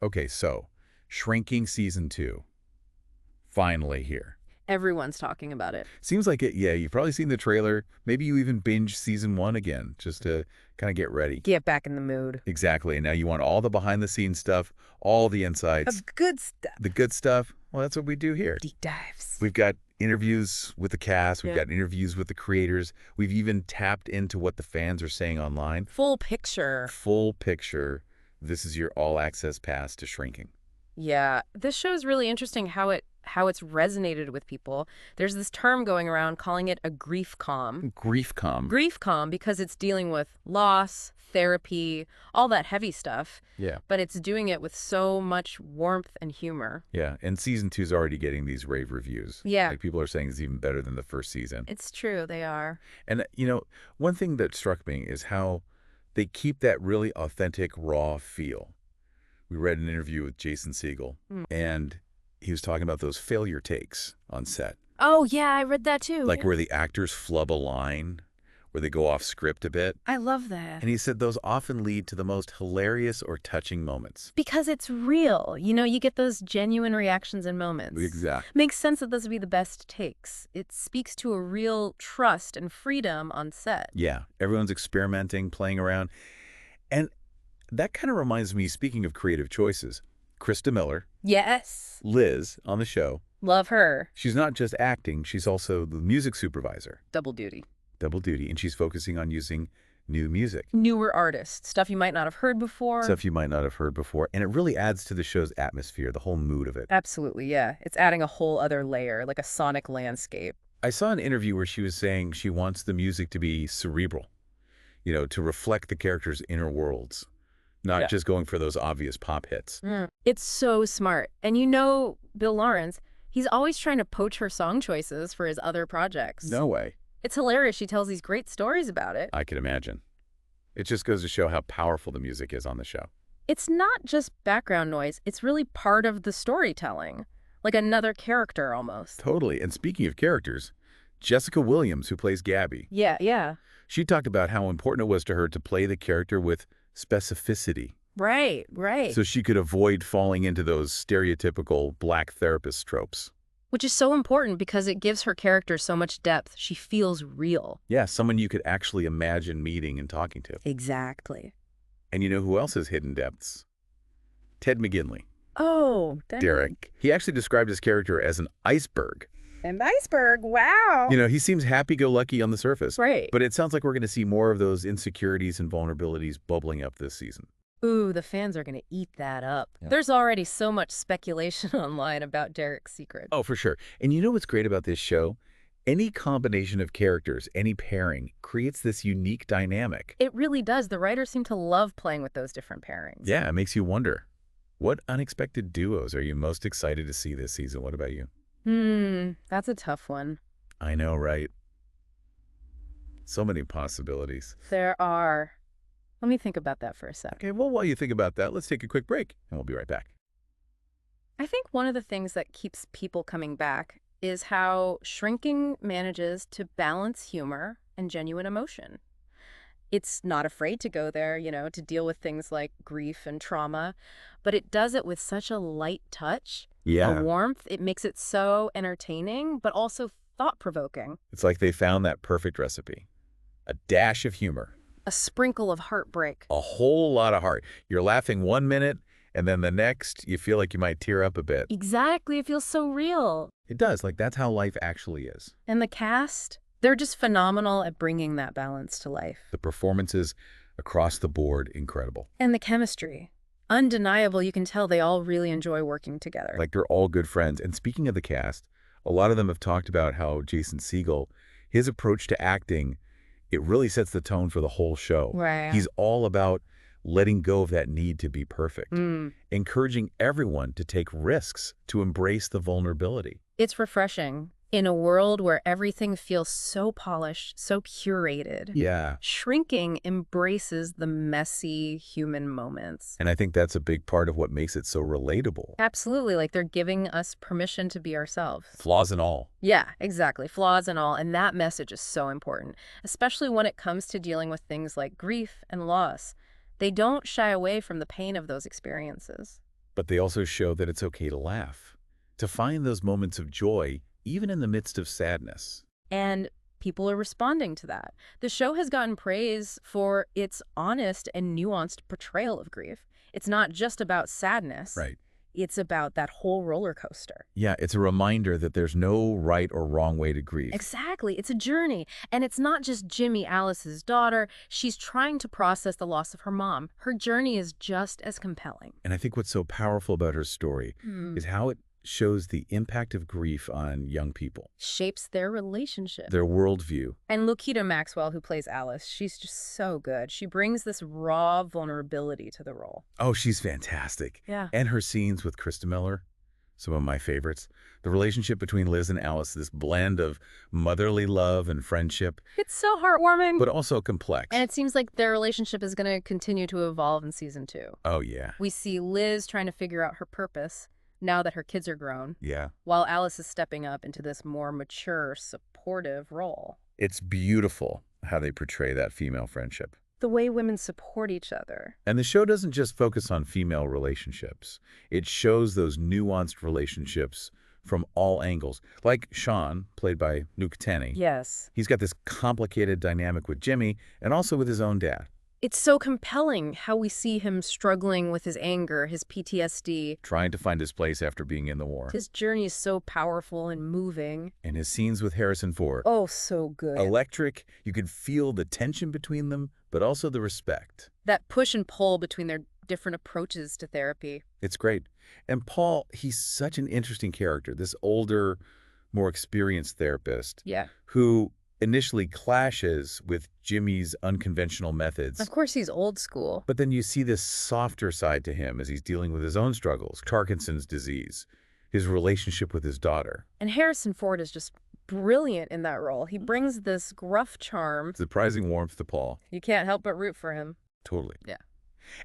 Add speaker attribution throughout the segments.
Speaker 1: Okay, so Shrinking Season 2. Finally here.
Speaker 2: Everyone's talking about it.
Speaker 1: Seems like it, yeah, you've probably seen the trailer. Maybe you even binge Season 1 again, just to kind of get ready.
Speaker 2: Get back in the mood.
Speaker 1: Exactly. And now you want all the behind-the-scenes stuff, all the insights.
Speaker 2: Of good stuff.
Speaker 1: The good stuff. Well, that's what we do here.
Speaker 2: Deep dives.
Speaker 1: We've got interviews with the cast. We've
Speaker 2: Yeah.
Speaker 1: got interviews with the creators. We've even tapped into what the fans are saying online.
Speaker 2: Full picture.
Speaker 1: Full picture. This is your all-access pass to Shrinking.
Speaker 2: Yeah, this show is really interesting how it's resonated with people. There's this term going around calling it a grief calm.
Speaker 1: Grief calm.
Speaker 2: Grief calm because it's dealing with loss, therapy, all that heavy stuff.
Speaker 1: Yeah.
Speaker 2: But it's doing it with so much warmth and humor.
Speaker 1: Yeah, and Season 2 is already getting these rave reviews.
Speaker 2: Yeah.
Speaker 1: Like, people are saying it's even better than the first season.
Speaker 2: It's true, they are.
Speaker 1: And, one thing that struck me is how they keep that really authentic, raw feel. We read an interview with Jason Segel, and he was talking about those failure takes on set.
Speaker 2: Oh, yeah, I read that too.
Speaker 1: Like where the actors flub a line, where they go off script a bit.
Speaker 2: I love that.
Speaker 1: And he said those often lead to the most hilarious or touching moments.
Speaker 2: Because it's real. You get those genuine reactions and moments.
Speaker 1: Exactly.
Speaker 2: Makes sense that those would be the best takes. It speaks to a real trust and freedom on set.
Speaker 1: Yeah, everyone's experimenting, playing around. And that kind of reminds me, speaking of creative choices, Krista Miller,
Speaker 2: Yes.
Speaker 1: Liz, on the show.
Speaker 2: Love her.
Speaker 1: She's not just acting, she's also the music supervisor.
Speaker 2: Double duty.
Speaker 1: Double duty, and she's focusing on using new music.
Speaker 2: Newer artists. Stuff you might not have heard before.
Speaker 1: Stuff you might not have heard before, and it really adds to the show's atmosphere, the whole mood of it.
Speaker 2: Absolutely, yeah. It's adding a whole other layer, like a sonic landscape.
Speaker 1: I saw an interview where she was saying she wants the music to be cerebral, to reflect the characters' inner worlds, not just going for those obvious pop hits.
Speaker 2: It's so smart. And Bill Lawrence, he's always trying to poach her song choices for his other projects.
Speaker 1: No way.
Speaker 2: It's hilarious. She tells these great stories about it.
Speaker 1: I can imagine. It just goes to show how powerful the music is on the show.
Speaker 2: It's not just background noise. It's really part of the storytelling. Like another character, almost.
Speaker 1: Totally. And speaking of characters, Jessica Williams, who plays Gabby.
Speaker 2: Yeah.
Speaker 1: She talked about how important it was to her to play the character with specificity.
Speaker 2: Right.
Speaker 1: So she could avoid falling into those stereotypical black therapist tropes.
Speaker 2: Which is so important because it gives her character so much depth. She feels real.
Speaker 1: Yeah, someone you could actually imagine meeting and talking to.
Speaker 2: Exactly.
Speaker 1: And you know who else has hidden depths? Ted McGinley.
Speaker 2: Oh,
Speaker 1: Derek. He actually described his character as an iceberg.
Speaker 2: An iceberg, wow.
Speaker 1: He seems happy-go-lucky on the surface.
Speaker 2: Right.
Speaker 1: But it sounds like we're going to see more of those insecurities and vulnerabilities bubbling up this season.
Speaker 2: Ooh, the fans are going to eat that up.
Speaker 1: Yeah.
Speaker 2: There's already so much speculation online about Derek's secret.
Speaker 1: Oh, for sure. And you know what's great about this show? Any combination of characters, any pairing, creates this unique dynamic.
Speaker 2: It really does. The writers seem to love playing with those different pairings.
Speaker 1: Yeah, it makes you wonder. What unexpected duos are you most excited to see this season? What about you?
Speaker 2: That's a tough one.
Speaker 1: I know, right? So many possibilities.
Speaker 2: There are. Let me think about that for a sec.
Speaker 1: Okay, well, while you think about that, let's take a quick break, and we'll be right back.
Speaker 2: I think one of the things that keeps people coming back is how Shrinking manages to balance humor and genuine emotion. It's not afraid to go there, to deal with things like grief and trauma, but it does it with such a light touch, a warmth. It makes it so entertaining, but also thought-provoking.
Speaker 1: It's like they found that perfect recipe. A dash of humor.
Speaker 2: A sprinkle of heartbreak.
Speaker 1: A whole lot of heart. You're laughing 1 minute, and then the next, you feel like you might tear up a bit.
Speaker 2: Exactly. It feels so real.
Speaker 1: It does. Like, that's how life actually is.
Speaker 2: And the cast, they're just phenomenal at bringing that balance to life.
Speaker 1: The performances across the board, incredible.
Speaker 2: And the chemistry. Undeniable. You can tell they all really enjoy working together.
Speaker 1: Like, they're all good friends. And speaking of the cast, a lot of them have talked about how Jason Segel, his approach to acting, it really sets the tone for the whole show.
Speaker 2: Right.
Speaker 1: He's all about letting go of that need to be perfect, encouraging everyone to take risks, to embrace the vulnerability.
Speaker 2: It's refreshing. In a world where everything feels so polished, so curated.
Speaker 1: Yeah.
Speaker 2: Shrinking embraces the messy human moments.
Speaker 1: And I think that's a big part of what makes it so relatable.
Speaker 2: Absolutely. Like they're giving us permission to be ourselves.
Speaker 1: Flaws and all.
Speaker 2: Yeah, exactly. Flaws and all. And that message is so important, especially when it comes to dealing with things like grief and loss. They don't shy away from the pain of those experiences.
Speaker 1: But they also show that it's okay to laugh, to find those moments of joy, even in the midst of sadness.
Speaker 2: And people are responding to that. The show has gotten praise for its honest and nuanced portrayal of grief. It's not just about sadness.
Speaker 1: Right.
Speaker 2: It's about that whole roller coaster.
Speaker 1: Yeah, it's a reminder that there's no right or wrong way to grieve.
Speaker 2: Exactly. It's a journey. And it's not just Jimmy, Alice's daughter. She's trying to process the loss of her mom. Her journey is just as compelling.
Speaker 1: And I think what's so powerful about her story is how it shows the impact of grief on young people,
Speaker 2: Shapes their relationship.
Speaker 1: their worldview.
Speaker 2: And Lokita Maxwell, who plays Alice, she's just so good. She brings this raw vulnerability to the role.
Speaker 1: Oh, she's fantastic.
Speaker 2: Yeah.
Speaker 1: And her scenes with Krista Miller, some of my favorites. The relationship between Liz and Alice, this blend of motherly love and friendship,
Speaker 2: It's so heartwarming.
Speaker 1: but also complex.
Speaker 2: And it seems like their relationship is going to continue to evolve in season 2.
Speaker 1: Oh, yeah.
Speaker 2: We see Liz trying to figure out her purpose now that her kids are grown,
Speaker 1: Yeah.
Speaker 2: while Alice is stepping up into this more mature, supportive role.
Speaker 1: It's beautiful how they portray that female friendship.
Speaker 2: The way women support each other.
Speaker 1: And the show doesn't just focus on female relationships. It shows those nuanced relationships from all angles. Like Sean, played by Nuke Tenney.
Speaker 2: Yes.
Speaker 1: He's got this complicated dynamic with Jimmy and also with his own dad,
Speaker 2: It's so compelling how we see him struggling with his anger, his PTSD.
Speaker 1: trying to find his place after being in the war.
Speaker 2: His journey is so powerful and moving.
Speaker 1: And his scenes with Harrison Ford.
Speaker 2: Oh, so good.
Speaker 1: Electric. You could feel the tension between them, but also the respect.
Speaker 2: That push and pull between their different approaches to therapy.
Speaker 1: It's great. And Paul, he's such an interesting character, this older, more experienced therapist
Speaker 2: Yeah.
Speaker 1: who initially clashes with Jimmy's unconventional methods.
Speaker 2: Of course, he's old school.
Speaker 1: But then you see this softer side to him as he's dealing with his own struggles, Parkinson's disease, his relationship with his daughter.
Speaker 2: And Harrison Ford is just brilliant in that role. He brings this gruff charm.
Speaker 1: Surprising warmth to Paul.
Speaker 2: You can't help but root for him.
Speaker 1: Totally.
Speaker 2: Yeah.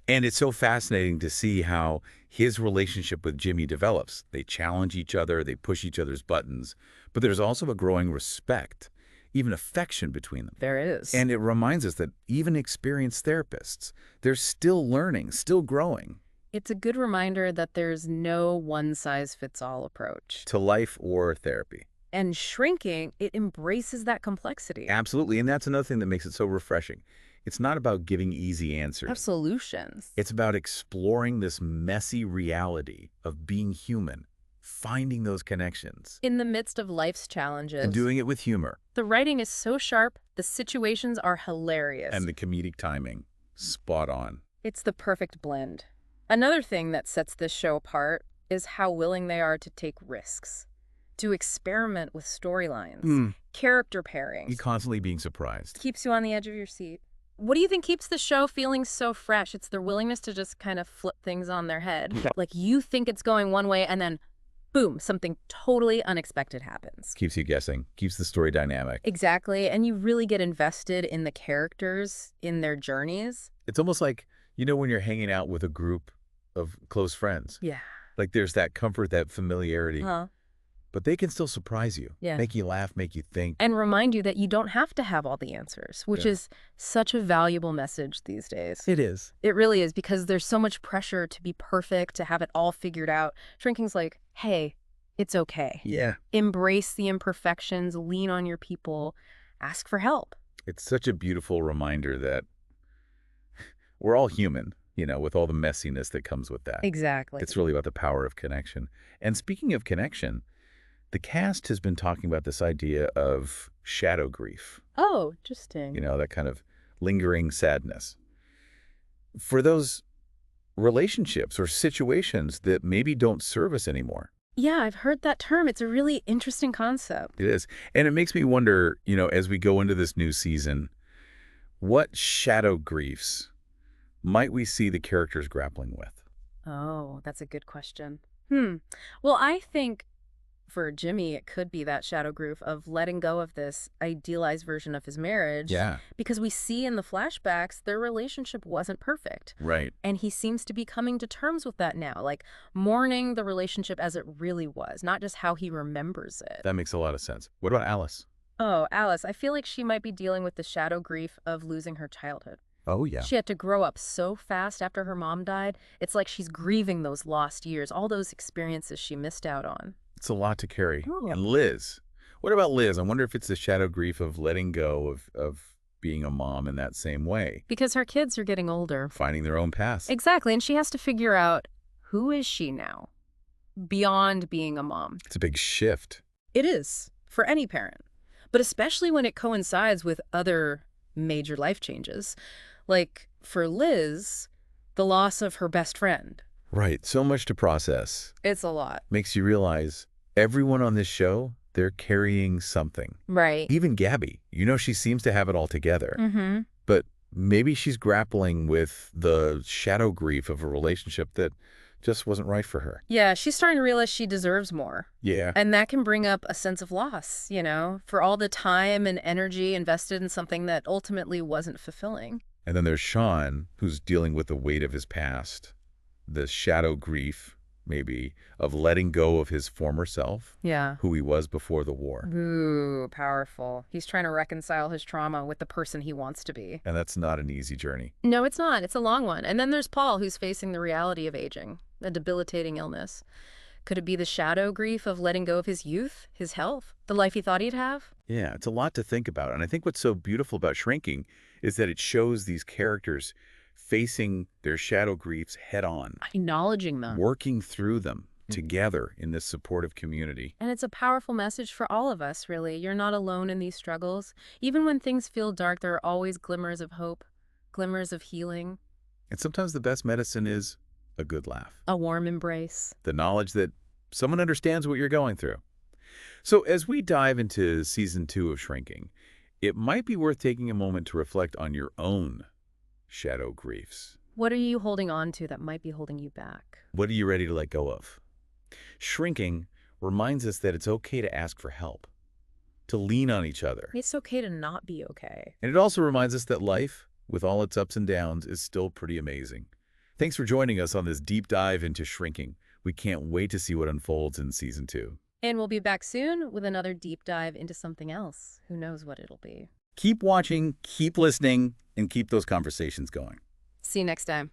Speaker 1: And it's so fascinating to see how his relationship with Jimmy develops. They challenge each other, they push each other's buttons, but there's also a growing respect, even affection between them.
Speaker 2: There is.
Speaker 1: And it reminds us that even experienced therapists, they're still learning, still growing
Speaker 2: it's a good reminder that there's no one-size-fits-all approach.
Speaker 1: to life or therapy.
Speaker 2: And Shrinking, it embraces that complexity.
Speaker 1: Absolutely. And that's another thing that makes it so refreshing. It's not about giving easy answers.
Speaker 2: Have solutions.
Speaker 1: It's about exploring this messy reality of being human, finding those connections,
Speaker 2: In the midst of life's challenges.
Speaker 1: and doing it with humor.
Speaker 2: The writing is so sharp, the situations are hilarious.
Speaker 1: And the comedic timing, spot on.
Speaker 2: It's the perfect blend. Another thing that sets this show apart is how willing they are to take risks, to experiment with storylines, character pairings.
Speaker 1: You're constantly being surprised.
Speaker 2: Keeps you on the edge of your seat. What do you think keeps the show feeling so fresh? It's their willingness to just kind of flip things on their head. Like you think it's going one way and then, boom, something totally unexpected happens.
Speaker 1: Keeps you guessing, keeps the story dynamic.
Speaker 2: Exactly. And you really get invested in the characters, in their journeys.
Speaker 1: It's almost like, you know, when you're hanging out with a group of close friends.
Speaker 2: Yeah.
Speaker 1: Like there's that comfort, that familiarity.
Speaker 2: Uh-huh.
Speaker 1: But they can still surprise you.
Speaker 2: Yeah.
Speaker 1: Make you laugh, make you think.
Speaker 2: And remind you that you don't have to have all the answers, which is such a valuable message these days.
Speaker 1: It is.
Speaker 2: It really is, because there's so much pressure to be perfect, to have it all figured out. Shrinking's like, hey, it's okay.
Speaker 1: Yeah.
Speaker 2: Embrace the imperfections, lean on your people, ask for help.
Speaker 1: It's such a beautiful reminder that we're all human, you know, with all the messiness that comes with that.
Speaker 2: Exactly.
Speaker 1: It's really about the power of connection. And speaking of connection, the cast has been talking about this idea of shadow grief,
Speaker 2: Oh, interesting.
Speaker 1: you know, that kind of lingering sadness. For those relationships or situations that maybe don't serve us anymore.
Speaker 2: Yeah, I've heard that term. It's a really interesting concept.
Speaker 1: It is. And it makes me wonder, you know, as we go into this new season, what shadow griefs might we see the characters grappling with?
Speaker 2: Oh, that's a good question. Well, I think for Jimmy, it could be that shadow grief of letting go of this idealized version of his marriage.
Speaker 1: Yeah.
Speaker 2: Because we see in the flashbacks, their relationship wasn't perfect.
Speaker 1: Right.
Speaker 2: And he seems to be coming to terms with that now, like mourning the relationship as it really was, not just how he remembers it.
Speaker 1: That makes a lot of sense. What about Alice?
Speaker 2: Oh, Alice, I feel like she might be dealing with the shadow grief of losing her childhood.
Speaker 1: Oh, yeah.
Speaker 2: She had to grow up so fast after her mom died. It's like she's grieving those lost years, all those experiences she missed out on.
Speaker 1: It's a lot to carry.
Speaker 2: Oh.
Speaker 1: And Liz, what about Liz? I wonder if it's the shadow grief of letting go of being a mom in that same way,
Speaker 2: Because her kids are getting older.
Speaker 1: finding their own paths.
Speaker 2: Exactly, and she has to figure out, who is she now, beyond being a mom?
Speaker 1: It's a big shift.
Speaker 2: It is, for any parent. But especially when it coincides with other major life changes. Like, for Liz, the loss of her best friend.
Speaker 1: Right. So much to process.
Speaker 2: It's a lot.
Speaker 1: Makes you realize everyone on this show, they're carrying something.
Speaker 2: Right.
Speaker 1: Even Gabby, she seems to have it all together.
Speaker 2: Mm-hmm.
Speaker 1: But maybe she's grappling with the shadow grief of a relationship that just wasn't right for her.
Speaker 2: Yeah, she's starting to realize she deserves more.
Speaker 1: Yeah.
Speaker 2: And that can bring up a sense of loss, for all the time and energy invested in something that ultimately wasn't fulfilling.
Speaker 1: And then there's Sean, who's dealing with the weight of his past, the shadow grief, maybe, of letting go of his former self,
Speaker 2: Yeah.
Speaker 1: who he was before the war.
Speaker 2: Ooh, powerful. He's trying to reconcile his trauma with the person he wants to be.
Speaker 1: And that's not an easy journey.
Speaker 2: No, it's not. It's a long one. And then there's Paul, who's facing the reality of aging, a debilitating illness. Could it be the shadow grief of letting go of his youth, his health, the life he thought he'd have?
Speaker 1: Yeah, it's a lot to think about. And I think what's so beautiful about Shrinking is that it shows these characters facing their shadow griefs head on,
Speaker 2: Acknowledging them.
Speaker 1: working through them together in this supportive community.
Speaker 2: And it's a powerful message for all of us, really. You're not alone in these struggles. Even when things feel dark, there are always glimmers of hope, glimmers of healing,
Speaker 1: And sometimes the best medicine is a good laugh,
Speaker 2: a warm embrace.
Speaker 1: the knowledge that someone understands what you're going through. So as we dive into season 2 of Shrinking, it might be worth taking a moment to reflect on your own shadow griefs.
Speaker 2: What are you holding on to that might be holding you back?
Speaker 1: What are you ready to let go of? Shrinking reminds us that it's okay to ask for help, to lean on each other.
Speaker 2: It's okay to not be okay.
Speaker 1: And it also reminds us that life, with all its ups and downs, is still pretty amazing. Thanks for joining us on this deep dive into Shrinking. We can't wait to see what unfolds in season 2.
Speaker 2: And we'll be back soon with another deep dive into something else. Who knows what it'll be.
Speaker 1: Keep watching, keep listening, and keep those conversations going.
Speaker 2: See you next time.